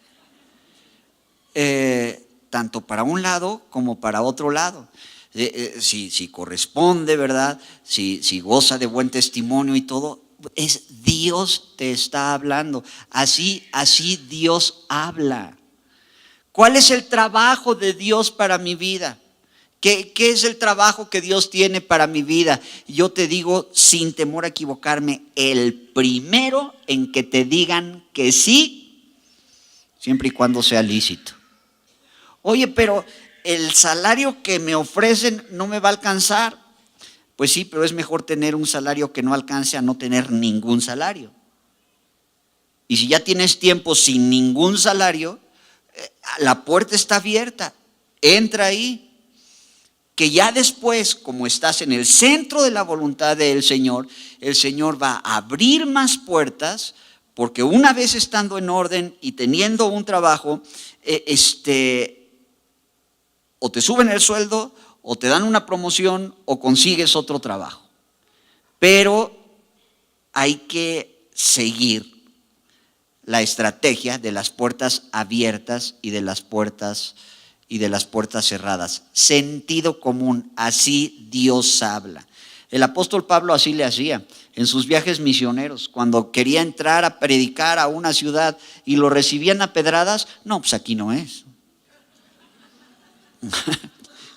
[SPEAKER 1] Tanto para un lado como para otro lado. Si corresponde, ¿verdad? Si goza de buen testimonio y todo, es Dios te está hablando. Así Dios habla. ¿Cuál es el trabajo de Dios para mi vida? ¿Qué es el trabajo que Dios tiene para mi vida? Yo te digo, sin temor a equivocarme, el primero en que te digan que sí, siempre y cuando sea lícito. Oye, pero el salario que me ofrecen no me va a alcanzar. Pues sí, pero es mejor tener un salario que no alcance a no tener ningún salario. Y si ya tienes tiempo sin ningún salario, la puerta está abierta. Entra ahí. Que ya después, como estás en el centro de la voluntad del Señor, el Señor va a abrir más puertas, porque una vez estando en orden y teniendo un trabajo, o te suben el sueldo, o te dan una promoción, o consigues otro trabajo. Pero hay que seguir la estrategia de las puertas abiertas y de las puertas cerradas. Sentido común, así Dios habla. El apóstol Pablo así le hacía en sus viajes misioneros, cuando quería entrar a predicar a una ciudad y lo recibían a pedradas. No, pues aquí no es.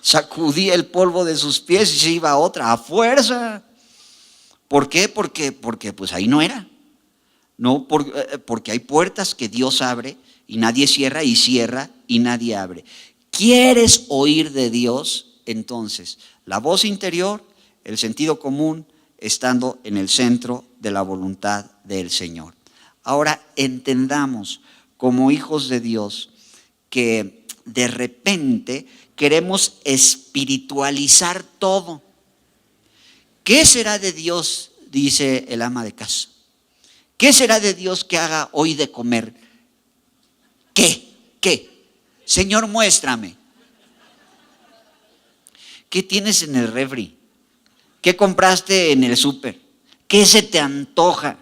[SPEAKER 1] Sacudía el polvo de sus pies y se iba a otra, a fuerza. ¿Por qué? Porque pues ahí no era. No, porque hay puertas que Dios abre y nadie cierra, y cierra y nadie abre. ¿Quieres oír de Dios? Entonces, la voz interior, el sentido común, estando en el centro de la voluntad del Señor. Ahora entendamos como hijos de Dios que de repente queremos espiritualizar todo. ¿Qué será de Dios? Dice el ama de casa. ¿Qué será de Dios que haga hoy de comer? ¿Qué? Señor, muéstrame. ¿Qué tienes en el refri? ¿Qué compraste en el súper? ¿Qué se te antoja?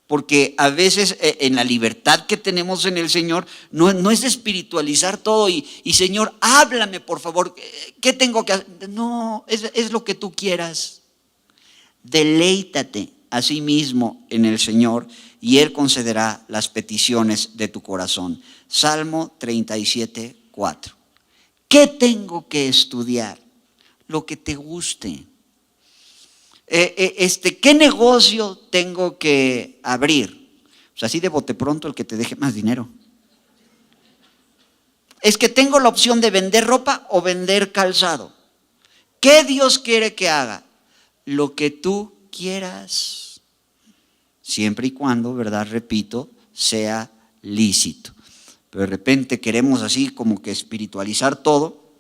[SPEAKER 1] Porque a veces en la libertad que tenemos en el Señor, no es espiritualizar todo y Señor, háblame por favor, ¿qué tengo que hacer? No, es lo que tú quieras. Deleítate a sí mismo en el Señor y Él concederá las peticiones de tu corazón. Salmo 37, 4. ¿Qué tengo que estudiar? Lo que te guste. ¿Qué negocio tengo que abrir? Pues así de bote pronto el que te deje más dinero. Es que tengo la opción de vender ropa o vender calzado. ¿Qué Dios quiere que haga? Lo que tú quieras. Siempre y cuando, ¿verdad? Repito, sea lícito. Pero de repente queremos así como que espiritualizar todo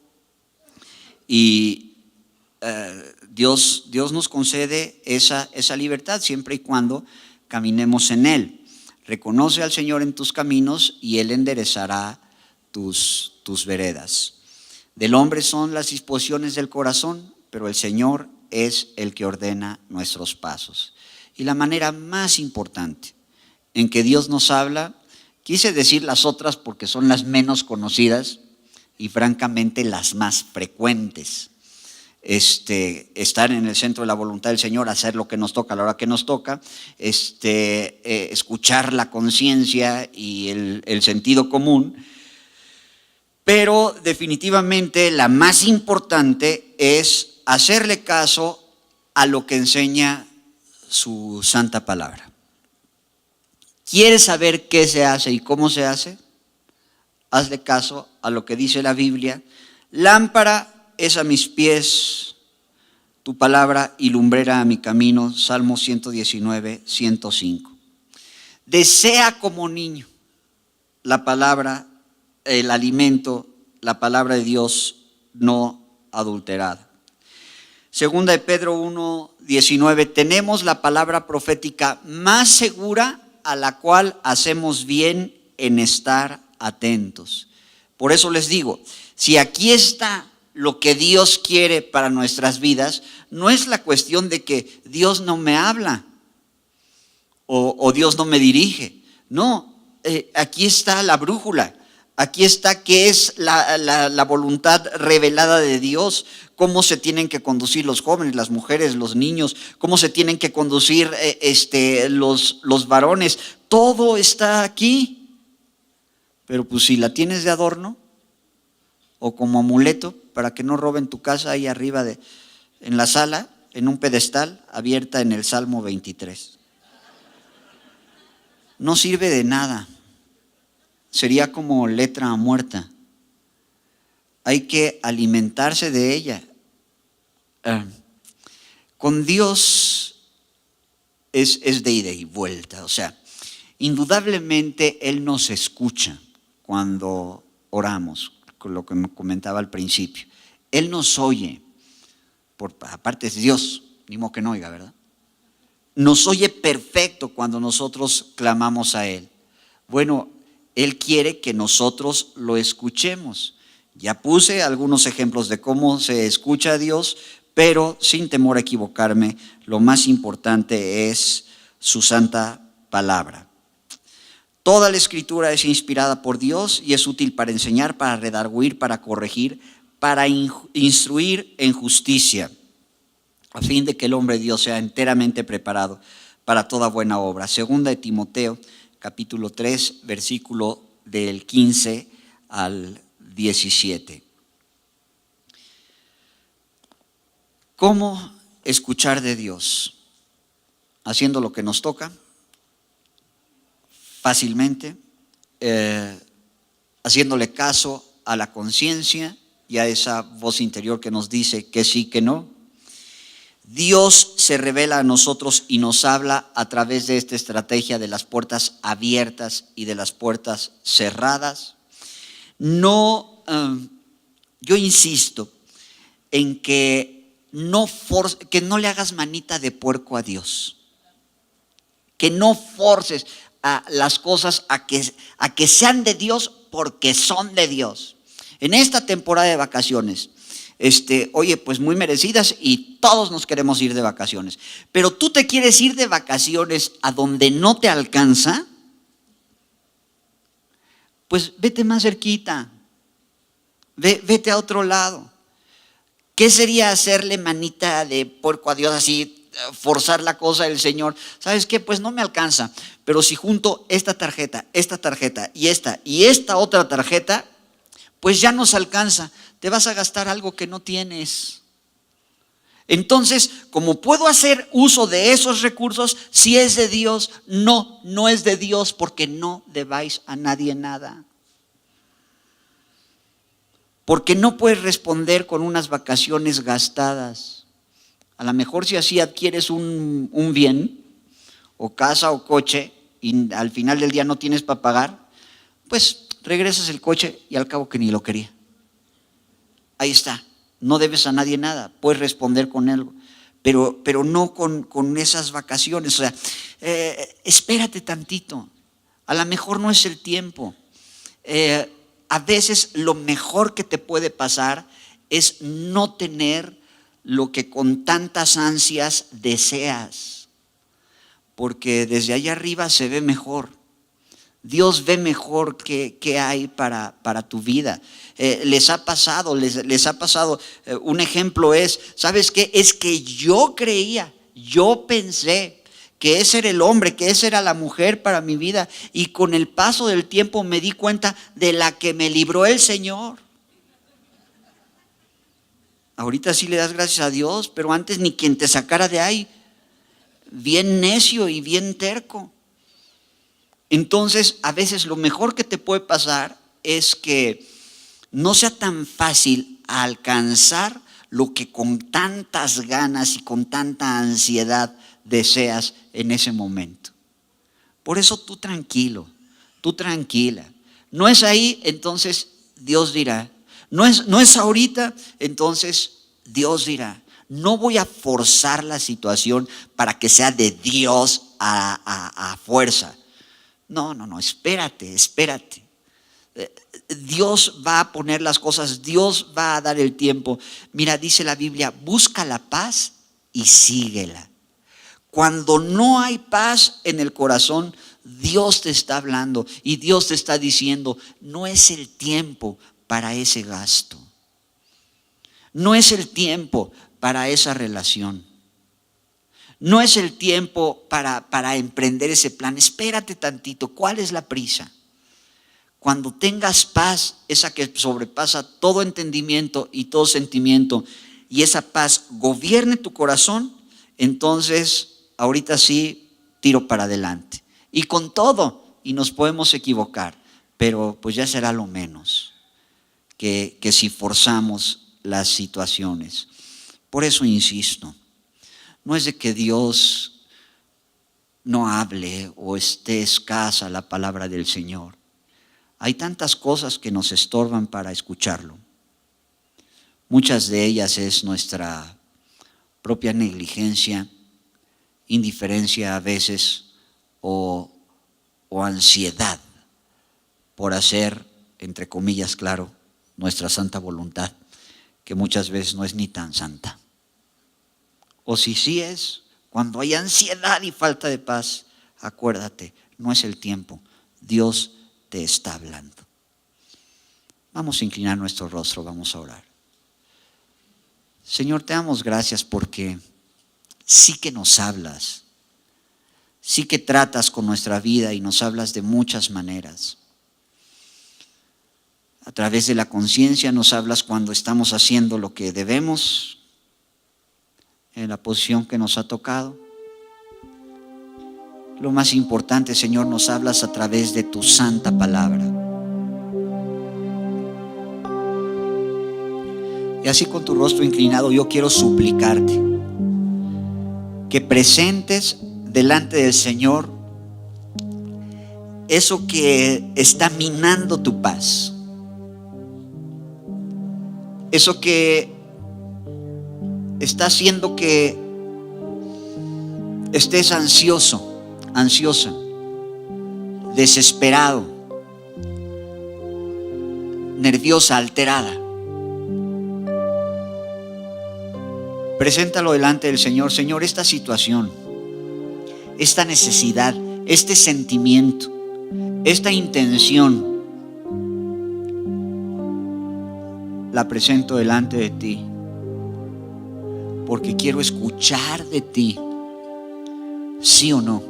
[SPEAKER 1] y Dios nos concede esa libertad siempre y cuando caminemos en Él. Reconoce al Señor en tus caminos y Él enderezará tus veredas. Del hombre son las disposiciones del corazón, pero el Señor es el que ordena nuestros pasos. Y la manera más importante en que Dios nos habla, quise decir las otras porque son las menos conocidas y francamente las más frecuentes. Estar en el centro de la voluntad del Señor, hacer lo que nos toca a la hora que nos toca, escuchar la conciencia y el sentido común. Pero definitivamente la más importante es hacerle caso a lo que enseña su santa palabra. ¿Quieres saber qué se hace y cómo se hace? hazle caso a lo que dice la Biblia. Lámpara es a mis pies tu palabra y lumbrera a mi camino. Salmo 119, 105. Desea como niño la palabra, el alimento, la palabra de Dios no adulterada. Segunda de Pedro 1, 19, tenemos la palabra profética más segura a la cual hacemos bien en estar atentos. Por eso les digo, si aquí está lo que Dios quiere para nuestras vidas, no es la cuestión de que Dios no me habla o Dios no me dirige. No, aquí está la brújula. Aquí está qué es la voluntad revelada de Dios, cómo se tienen que conducir los jóvenes, las mujeres, los niños, cómo se tienen que conducir los varones. Todo está aquí. Pero pues si la tienes de adorno o como amuleto para que no roben tu casa ahí arriba en la sala, en un pedestal abierta en el Salmo 23. No sirve de nada. Sería como letra muerta. Hay que alimentarse de ella. Con Dios es de ida y vuelta. O sea, indudablemente Él nos escucha cuando oramos, con lo que me comentaba al principio. Él nos oye. Aparte es Dios, ni modo que no oiga, ¿verdad? Nos oye perfecto cuando nosotros clamamos a Él. Bueno, Él quiere que nosotros lo escuchemos. Ya puse algunos ejemplos de cómo se escucha a Dios, pero sin temor a equivocarme, lo más importante es su santa palabra. Toda la Escritura es inspirada por Dios y es útil para enseñar, para redarguir, para corregir, para instruir en justicia, a fin de que el hombre de Dios sea enteramente preparado para toda buena obra. Segunda de Timoteo, capítulo 3, versículo del 15 al 17. ¿Cómo escuchar de Dios? Haciendo lo que nos toca, fácilmente, haciéndole caso a la conciencia y a esa voz interior que nos dice que sí, que no. Dios se revela a nosotros y nos habla a través de esta estrategia de las puertas abiertas y de las puertas cerradas. No, yo insisto en que no le hagas manita de puerco a Dios, que no forces a las cosas a que sean de Dios porque son de Dios. En esta temporada de vacaciones, oye, pues muy merecidas y todos nos queremos ir de vacaciones. Pero tú te quieres ir de vacaciones a donde no te alcanza, pues vete más cerquita, vete a otro lado. ¿Qué sería hacerle manita de puerco a Dios así, forzar la cosa del Señor? ¿Sabes qué? Pues no me alcanza, pero si junto esta tarjeta y esta otra tarjeta, pues ya nos alcanza. Te vas a gastar algo que no tienes. Entonces, como puedo hacer uso de esos recursos, si es de Dios, no es de Dios, porque no debáis a nadie nada. Porque no puedes responder con unas vacaciones gastadas. A lo mejor si así adquieres un bien, o casa o coche, y al final del día no tienes para pagar, pues regresas el coche y al cabo que ni lo quería. Ahí está, no debes a nadie nada, puedes responder con algo, pero no con esas vacaciones. O sea, espérate tantito, a lo mejor no es el tiempo. A veces lo mejor que te puede pasar es no tener lo que con tantas ansias deseas, porque desde allá arriba se ve mejor. Dios ve mejor qué hay para tu vida. Les ha pasado, un ejemplo es, ¿sabes qué? Es que yo pensé que ese era el hombre, que esa era la mujer para mi vida, y con el paso del tiempo me di cuenta de la que me libró el Señor. Ahorita sí le das gracias a Dios, pero antes ni quien te sacara de ahí, bien necio y bien terco. Entonces, a veces lo mejor que te puede pasar es que no sea tan fácil alcanzar lo que con tantas ganas y con tanta ansiedad deseas en ese momento. Por eso tú tranquilo, tú tranquila. No es ahí, entonces Dios dirá. No es ahorita, entonces Dios dirá. No voy a forzar la situación para que sea de Dios a fuerza. No, espérate. Dios va a poner las cosas, Dios va a dar el tiempo. Mira, dice la Biblia, busca la paz y síguela. Cuando no hay paz en el corazón, Dios te está hablando y Dios te está diciendo, no es el tiempo para ese gasto. No es el tiempo para esa relación. No es el tiempo para emprender ese plan. Espérate tantito, ¿cuál es la prisa? Cuando tengas paz, esa que sobrepasa todo entendimiento y todo sentimiento, y esa paz gobierne tu corazón, entonces ahorita sí tiro para adelante. Y con todo, y nos podemos equivocar, pero pues ya será lo menos que si forzamos las situaciones. Por eso insisto, no es de que Dios no hable o esté escasa la palabra del Señor. Hay tantas cosas que nos estorban para escucharlo. Muchas de ellas es nuestra propia negligencia, indiferencia a veces o ansiedad por hacer, entre comillas, claro, nuestra santa voluntad, que muchas veces no es ni tan santa. O si sí es, cuando hay ansiedad y falta de paz, acuérdate, no es el tiempo. Dios te está hablando. Vamos a inclinar nuestro rostro, vamos a orar. Señor, te damos gracias porque sí que nos hablas, sí que tratas con nuestra vida y nos hablas de muchas maneras. A través de la conciencia nos hablas cuando estamos haciendo lo que debemos, en la posición que nos ha tocado. Lo más importante, Señor, nos hablas a través de tu santa palabra. Y así con tu rostro inclinado yo quiero suplicarte que presentes delante del Señor eso que está minando tu paz. Eso que está haciendo que estés ansiosa, desesperado, nerviosa, alterada. Preséntalo delante del Señor. Señor, esta situación, esta necesidad, este sentimiento, esta intención, la presento delante de ti, porque quiero escuchar de ti, sí o no,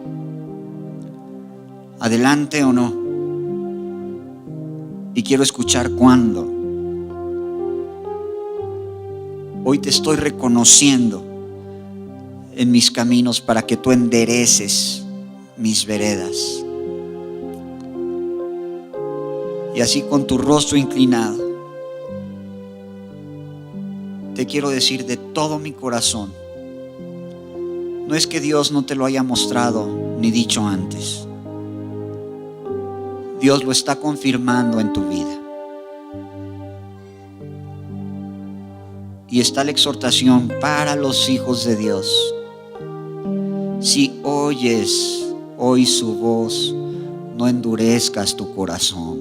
[SPEAKER 1] adelante o no, y quiero escuchar cuándo. Hoy te estoy reconociendo en mis caminos para que tú endereces mis veredas. Y así con tu rostro inclinado, te quiero decir de todo mi corazón, no es que Dios no te lo haya mostrado ni dicho antes. Dios lo está confirmando en tu vida. Y está la exhortación para los hijos de Dios. Si oyes hoy su voz, no endurezcas tu corazón.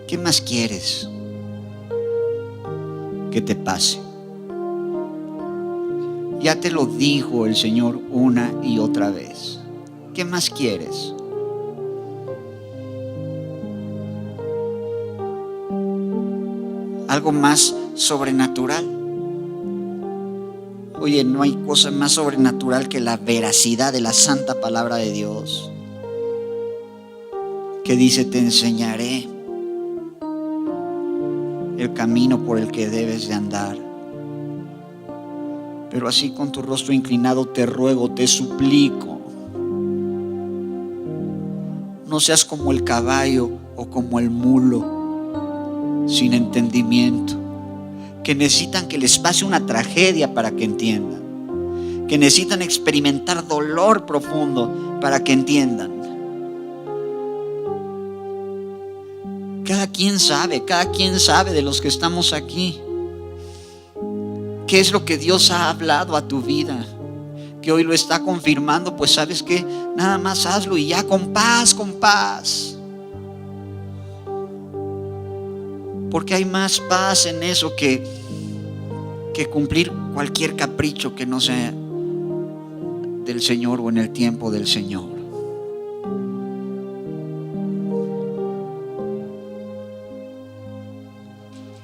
[SPEAKER 1] ¿Qué más quieres que te pase? Ya te lo dijo el Señor una y otra vez. ¿Qué más quieres? Algo más sobrenatural. Oye, no hay cosa más sobrenatural que la veracidad de la santa palabra de Dios, que dice: te enseñaré el camino por el que debes de andar. Pero así con tu rostro inclinado te ruego, te suplico, no seas como el caballo o como el mulo, sin entendimiento, que necesitan que les pase una tragedia para que entiendan, que necesitan experimentar dolor profundo para que entiendan. Cada quien sabe de los que estamos aquí, qué es lo que Dios ha hablado a tu vida, que hoy lo está confirmando. Pues sabes que nada más hazlo y ya, con paz, porque hay más paz en eso que cumplir cualquier capricho que no sea del Señor o en el tiempo del Señor.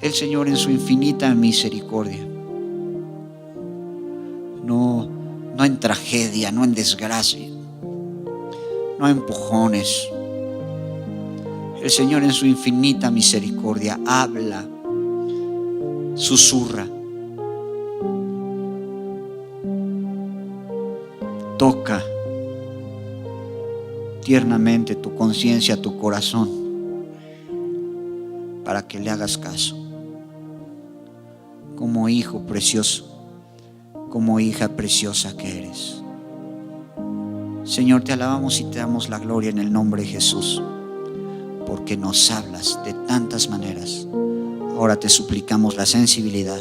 [SPEAKER 1] El Señor en su infinita misericordia, no en tragedia, no en desgracia, no en empujones. El Señor en su infinita misericordia habla, susurra, toca tiernamente tu conciencia, tu corazón, para que le hagas caso. Como hijo precioso, como hija preciosa que eres. Señor, te alabamos y te damos la gloria en el nombre de Jesús, porque nos hablas de tantas maneras. Ahora te suplicamos la sensibilidad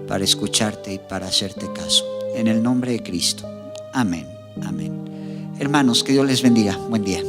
[SPEAKER 1] para escucharte y para hacerte caso. En el nombre de Cristo. Amén. Amén. Hermanos, que Dios les bendiga. Buen día.